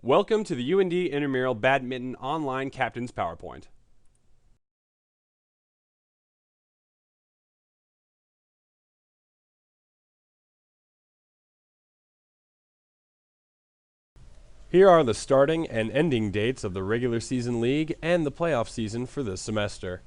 Welcome to the UND Intramural Badminton Online Captain's PowerPoint. Here are the starting and ending dates of the regular season league and the playoff season for this semester.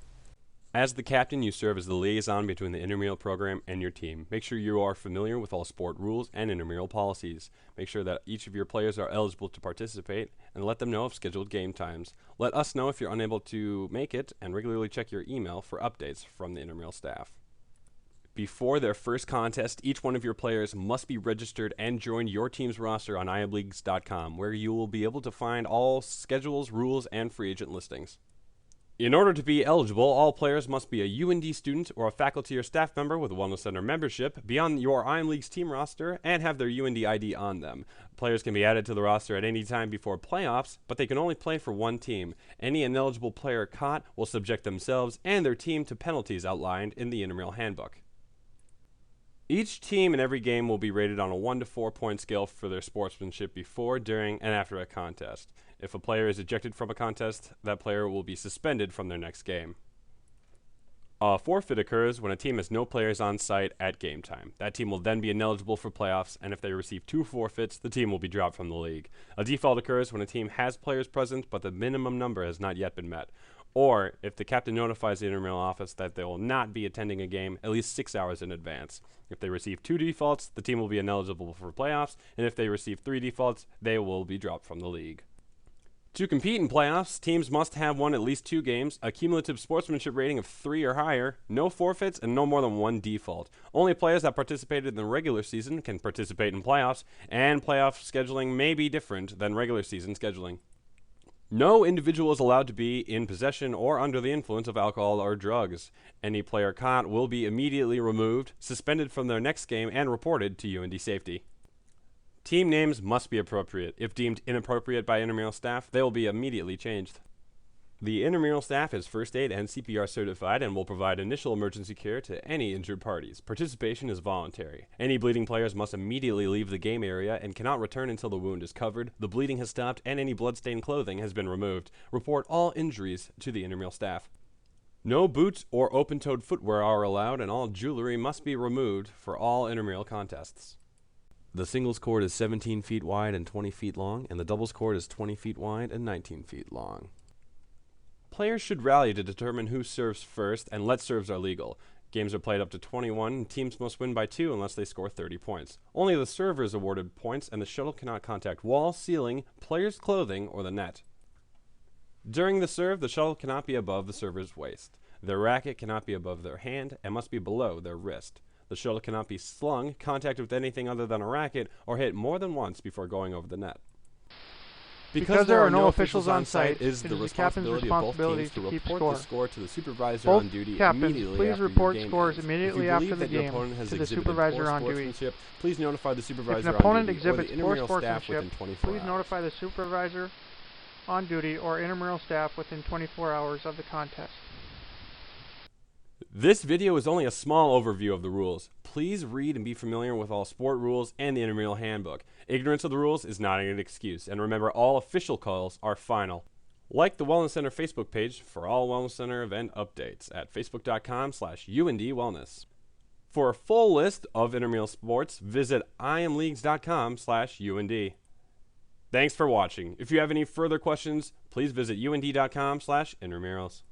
As the captain, you serve as the liaison between the intramural program and your team. Make sure you are familiar with all sport rules and intramural policies. Make sure that each of your players are eligible to participate and let them know of scheduled game times. Let us know if you're unable to make it and regularly check your email for updates from the intramural staff. Before their first contest, each one of your players must be registered and join your team's roster on iamleagues.com, where you will be able to find all schedules, rules, and free agent listings. In order to be eligible, all players must be a UND student or a faculty or staff member with a Wellness Center membership, be on your IM Leagues team roster, and have their UND ID on them. Players can be added to the roster at any time before playoffs, but they can only play for one team. Any ineligible player caught will subject themselves and their team to penalties outlined in the intramural handbook. Each team in every game will be rated on a 1 to 4 point scale for their sportsmanship before, during, and after a contest. If a player is ejected from a contest, that player will be suspended from their next game. A forfeit occurs when a team has no players on site at game time. That team will then be ineligible for playoffs, and if they receive 2 forfeits, the team will be dropped from the league. A default occurs when a team has players present, but the minimum number has not yet been met. Or if the captain notifies the intramural office that they will not be attending a game at least 6 hours in advance. If they receive 2 defaults, the team will be ineligible for playoffs, and if they receive 3 defaults, they will be dropped from the league. To compete in playoffs, teams must have won at least 2 games, a cumulative sportsmanship rating of 3 or higher, no forfeits, and no more than 1 default. Only players that participated in the regular season can participate in playoffs, and playoff scheduling may be different than regular season scheduling. No individual is allowed to be in possession or under the influence of alcohol or drugs. Any player caught will be immediately removed, suspended from their next game, and reported to UND safety. Team names must be appropriate. If deemed inappropriate by intramural staff, they will be immediately changed. The intramural staff is first aid and CPR certified and will provide initial emergency care to any injured parties. Participation is voluntary. Any bleeding players must immediately leave the game area and cannot return until the wound is covered, the bleeding has stopped, and any blood-stained clothing has been removed. Report all injuries to the intramural staff. No boots or open-toed footwear are allowed, and all jewelry must be removed for all intramural contests. The singles court is 17 feet wide and 20 feet long, and the doubles court is 20 feet wide and 19 feet long. Players should rally to determine who serves first, and let serves are legal. Games are played up to 21, and teams must win by 2 unless they score 30 points. Only the server is awarded points, and the shuttle cannot contact wall, ceiling, player's clothing, or the net. During the serve, the shuttle cannot be above the server's waist. Their racket cannot be above their hand and must be below their wrist. The shuttle cannot be slung, contacted with anything other than a racket, or hit more than once before going over the net. Because there are no officials on site, it is the responsibility of both teams to report the score to the supervisor Both on duty captains, immediately please after report your game scores ends. immediately If you after believe the that your game opponent has to the exhibited supervisor poor on duty. sportsmanship, please notify the If supervisor an on opponent duty or the exhibits poor intramural staff sportsmanship, within 24 please hours. notify the supervisor on duty or intramural staff within 24 hours of the contest. This video is only a small overview of the rules. Please read and be familiar with all sport rules and the intramural handbook. Ignorance of the rules is not an excuse, and remember all official calls are final. Like the Wellness Center Facebook page for all Wellness Center event updates at facebook.com/UNDWellness. For a full list of intramural sports, visit iamleagues.com/UND. Thanks for watching. If you have any further questions, please visit UND.com/intramurals.